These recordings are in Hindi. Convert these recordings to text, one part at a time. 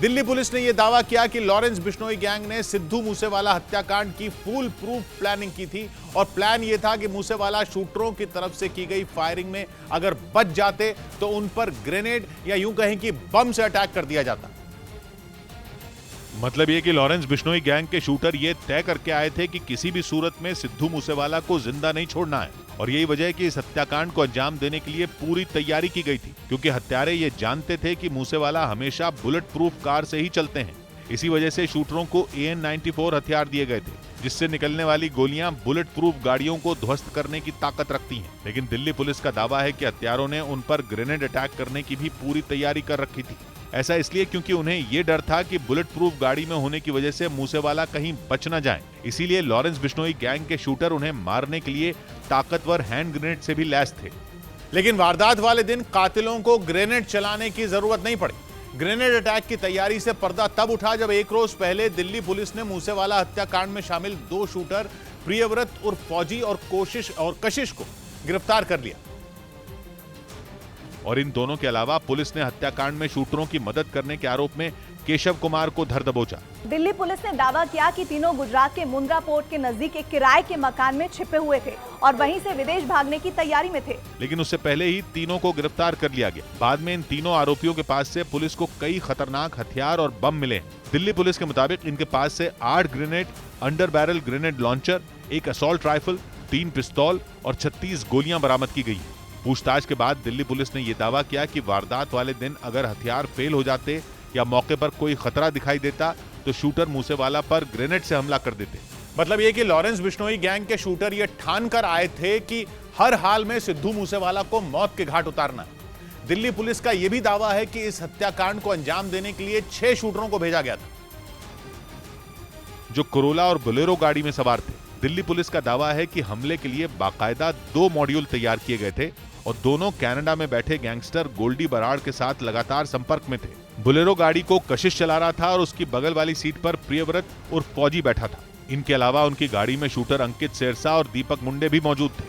दिल्ली पुलिस ने यह दावा किया कि लॉरेंस बिश्नोई गैंग ने सिद्धू मूसेवाला हत्याकांड की फुल प्रूफ प्लानिंग की थी और प्लान यह था कि मूसेवाला शूटरों की तरफ से की गई फायरिंग में अगर बच जाते तो उन पर ग्रेनेड या यूं कहें कि बम से अटैक कर दिया जाता। मतलब ये कि लॉरेंस बिश्नोई गैंग के शूटर ये तय करके आए थे कि किसी भी सूरत में सिद्धू मूसेवाला को जिंदा नहीं छोड़ना है और यही वजह है कि इस हत्याकांड को अंजाम देने के लिए पूरी तैयारी की गई थी, क्योंकि हत्यारे ये जानते थे कि मूसेवाला हमेशा बुलेट प्रूफ कार से ही चलते हैं। इसी वजह से शूटरों को AN-94 हथियार दिए गए थे, जिससे निकलने वाली गोलियां बुलेट प्रूफ गाड़ियों को ध्वस्त करने की ताकत रखती हैं। लेकिन दिल्ली पुलिस का दावा है कि हत्यारों ने उन पर ग्रेनेड अटैक करने की भी पूरी तैयारी कर रखी थी। ऐसा इसलिए क्योंकि उन्हें ये डर था कि बुलेट प्रूफ गाड़ी में होने की वजह से मूसेवाला कहीं बच न जाए। इसीलिए लॉरेंस बिश्नोई गैंग के शूटर उन्हें मारने के लिए ताकतवर हैंड ग्रेनेड से भी लैस थे। लेकिन वारदात वाले दिन कातिलों को ग्रेनेड चलाने की जरूरत नहीं पड़ी। ग्रेनेड अटैक की तैयारी से पर्दा तब उठा जब एक रोज पहले दिल्ली पुलिस ने मूसेवाला हत्याकांड में शामिल 2 शूटर प्रियव्रत उर्फ फौजी और कशिश को गिरफ्तार कर लिया। और इन दोनों के अलावा पुलिस ने हत्याकांड में शूटरों की मदद करने के आरोप में केशव कुमार को धर दबोचा। दिल्ली पुलिस ने दावा किया कि तीनों गुजरात के मुंद्रा पोर्ट के नजदीक एक किराए के मकान में छिपे हुए थे और वहीं से विदेश भागने की तैयारी में थे। लेकिन उससे पहले ही तीनों को गिरफ्तार कर लिया गया। बाद में इन तीनों आरोपियों के पास से पुलिस को कई खतरनाक हथियार और बम मिले। दिल्ली पुलिस के मुताबिक इनके पास से 8 grenade, under barrel grenade launcher, एक असॉल्ट राइफल, 3 पिस्तौल और 36 गोलियां बरामद की गई। पूछताछ के बाद दिल्ली पुलिस ने यह दावा किया कि वारदात वाले दिन अगर हथियार फेल हो जाते या मौके पर कोई खतरा दिखाई देता तो शूटर मूसेवाला पर ग्रेनेड से हमला कर देते। मतलब ये कि लॉरेंस बिश्नोई गैंग के शूटर ये ठान कर आए थे कि हर हाल में सिद्धू मूसेवाला को मौत के घाट उतारना है। दिल्ली पुलिस का यह भी दावा है कि इस हत्याकांड को अंजाम देने के लिए 6 शूटरों को भेजा गया था, जो कोरोला और बोलेरो गाड़ी में सवार थे। दिल्ली पुलिस का दावा है कि हमले के लिए बाकायदा 2 मॉड्यूल तैयार किए गए थे और दोनों कनाडा में बैठे गैंगस्टर गोल्डी बराड़ के साथ लगातार संपर्क में थे। बोलेरो गाड़ी को कशिश चला रहा था और उसकी बगल वाली सीट पर प्रियव्रत और फौजी बैठा था। इनके अलावा उनकी गाड़ी में शूटर अंकित सिरसा और दीपक मुंडे भी मौजूद थे।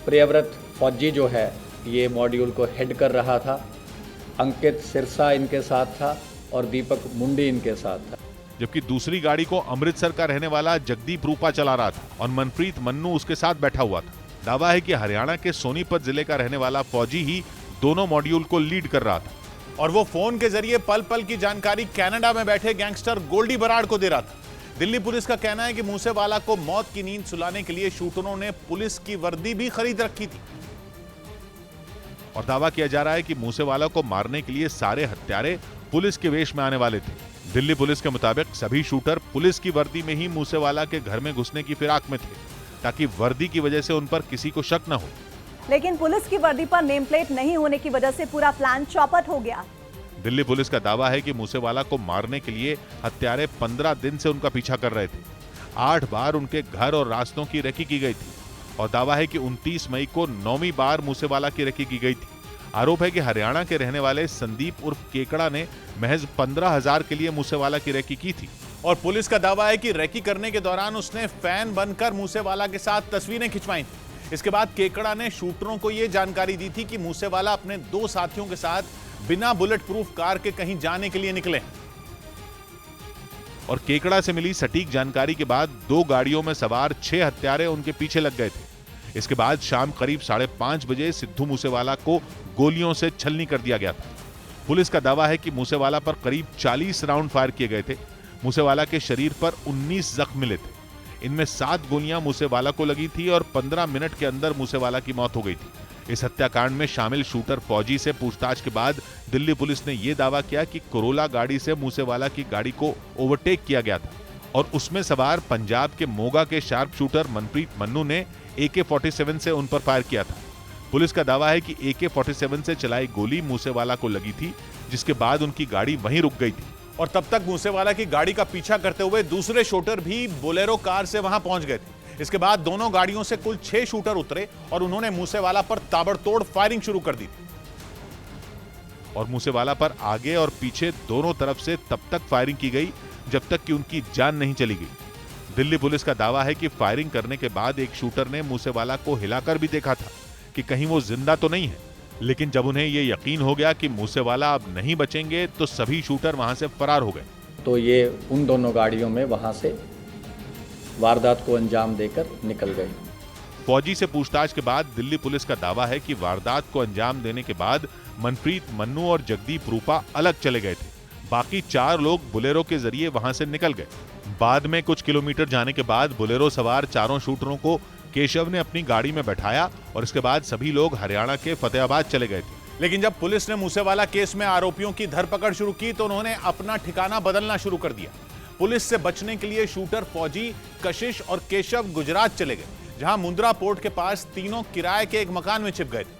प्रियव्रत फौजी जो है ये मॉड्यूल को हेड कर रहा था, अंकित सिरसा इनके साथ था और दीपक मुंडे इनके साथ था। जबकि दूसरी गाड़ी को अमृतसर का रहने वाला जगदीप रूपा चला रहा था और मनप्रीत मन्नू उसके साथ बैठा हुआ था। दावा है कि हरियाणा के सोनीपत जिले का रहने वाला फौजी ही दोनों मॉड्यूल को लीड कर रहा था और वो फोन के जरिए पल पल की जानकारी कनाडा में बैठे गैंगस्टर गोल्डी बराड़ को दे रहा था। दिल्ली पुलिस का कहना है कि मूसेवाला को मौत की नींद सुलाने के लिए शूटरों ने पुलिस की वर्दी भी खरीद रखी थी और दावा किया जा रहा है कि मूसेवाला को मारने के लिए सारे हत्यारे पुलिस के वेश में आने वाले थे। दिल्ली पुलिस के मुताबिक सभी शूटर पुलिस की वर्दी में ही मूसेवाला के घर में घुसने की फिराक में थे ताकि वर्दी की वजह से उन पर किसी को शक न हो। लेकिन पुलिस की वर्दी पर नेम प्लेट नहीं होने की वजह से पूरा प्लान चौपट हो गया। दिल्ली पुलिस का दावा है कि मूसेवाला को मारने के लिए हत्यारे 15 दिन से उनका पीछा कर रहे थे। 8 बार उनके घर और रास्तों की रेकी की गई थी और दावा है कि 29 मई को 9वीं बार मूसेवाला की रेकी की गई थी। आरोप है कि हरियाणा के रहने वाले संदीप उर्फ केकड़ा ने महज 15,000 के लिए मूसेवाला की रेकी की थी और पुलिस का दावा है कि रेकी करने के दौरान उसने फैन बनकर मूसेवाला के साथ तस्वीरें खिंचवाई थी। इसके बाद केकड़ा ने शूटरों को यह जानकारी दी थी कि मूसेवाला अपने 2 साथियों के साथ बिना बुलेट प्रूफ कार के कहीं जाने के लिए निकले और केकड़ा से मिली सटीक जानकारी के बाद 2 गाड़ियों में सवार 6 हत्यारे उनके पीछे लग गए थे। इसके बाद शाम करीब 5:30 बजे सिद्धू मूसेवाला को गोलियों से छलनी कर दिया गया था। पुलिस का दावा है कि मूसेवाला पर करीब 40 राउंड फायर किए गए थे। मूसेवाला के शरीर पर 19 जख्म मिले थे। इनमें 7 गोलियां मूसेवाला को लगी थी और 15 मिनट के अंदर मूसेवाला की मौत हो गई थी। इस हत्याकांड में शामिल शूटर फौजी से पूछताछ के बाद दिल्ली पुलिस ने यह दावा किया कि कोरोला गाड़ी से मूसेवाला की गाड़ी को ओवरटेक किया गया था और उसमें सवार पंजाब के मोगा के शार्प शूटर मनप्रीत मन्नू ने AK-47 से उन पर फायर किया था। पुलिस का दावा है कि AK-47 से चलाई गोली मूसेवाला को लगी थी, जिसके बाद उनकी गाड़ी वहीं रुक गई थी और तब तक मूसेवाला की गाड़ी का पीछा करते हुए दूसरे शूटर भी बोलेरो कार से वहां पहुंच गए थे। इसके बाद दोनों गाड़ियों से कुल 6 शूटर उतरे और उन्होंने मूसेवाला पर ताबड़तोड़ फायरिंग शुरू कर दी थी और मूसेवाला पर आगे और पीछे दोनों तरफ से तब तक फायरिंग की गई जब तक कि उनकी जान नहीं चली गई। दिल्ली पुलिस का दावा है कि फायरिंग करने के बाद एक शूटर ने मूसेवाला को हिलाकर भी देखा था कि कहीं वो जिंदा तो नहीं है, लेकिन जब उन्हें ये यकीन हो गया कि मूसेवाला अब नहीं बचेंगे तो सभी शूटर वहां से फरार हो गए। तो ये उन दोनों गाड़ियों में वहाँ से वारदात को अंजाम देकर निकल गए। फौजी से पूछताछ के बाद दिल्ली पुलिस का दावा है कि वारदात को अंजाम देने के बाद मनप्रीत मन्नू और जगदीप रूपा अलग चले गए थे। बाकी 4 लोग बुलेरो के जरिए वहां से निकल गए। बाद में कुछ किलोमीटर जाने के बाद बुलेरो सवार चारों शूटरों को केशव ने अपनी गाड़ी में बैठाया और इसके बाद सभी लोग हरियाणा के फतेहाबाद चले गए थे। लेकिन जब पुलिस ने मूसेवाला केस में आरोपियों की धरपकड़ शुरू की तो उन्होंने अपना ठिकाना बदलना शुरू कर दिया। पुलिस से बचने के लिए शूटर फौजी, कशिश और केशव गुजरात चले गए, जहां मुंद्रा पोर्ट के पास तीनों किराए के एक मकान में छिप गए थे।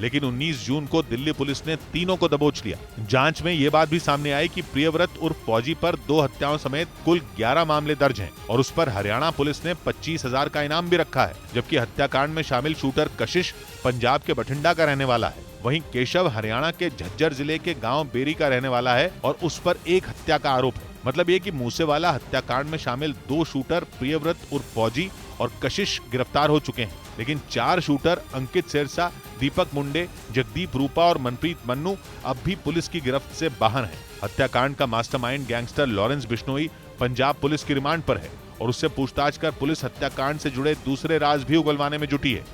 लेकिन 19 जून को दिल्ली पुलिस ने तीनों को दबोच लिया। जांच में यह बात भी सामने आई कि प्रियव्रत उर्फ फौजी पर 2 हत्याओं समेत कुल 11 मामले दर्ज हैं और उस पर हरियाणा पुलिस ने 25,000 का इनाम भी रखा है। जबकि हत्याकांड में शामिल शूटर कशिश पंजाब के बठिंडा का रहने वाला है। वहीं केशव हरियाणा के झज्जर जिले के गांव बेरी का रहने वाला है और उस पर 1 हत्या का आरोप है। मतलब ये कि मूसेवाला हत्याकांड में शामिल 2 शूटर प्रियव्रत उर्फ फौजी और कशिश गिरफ्तार हो चुके हैं, लेकिन 4 शूटर अंकित सिरसा, दीपक मुंडे, जगदीप रूपा और मनप्रीत मन्नू अब भी पुलिस की गिरफ्त से बाहर हैं। हत्याकांड का mastermind gangster Lawrence Bishnoi Punjab police की रिमांड पर है और उससे पूछताछ कर पुलिस हत्याकांड से जुड़े दूसरे राज भी उगलवाने में जुटी है।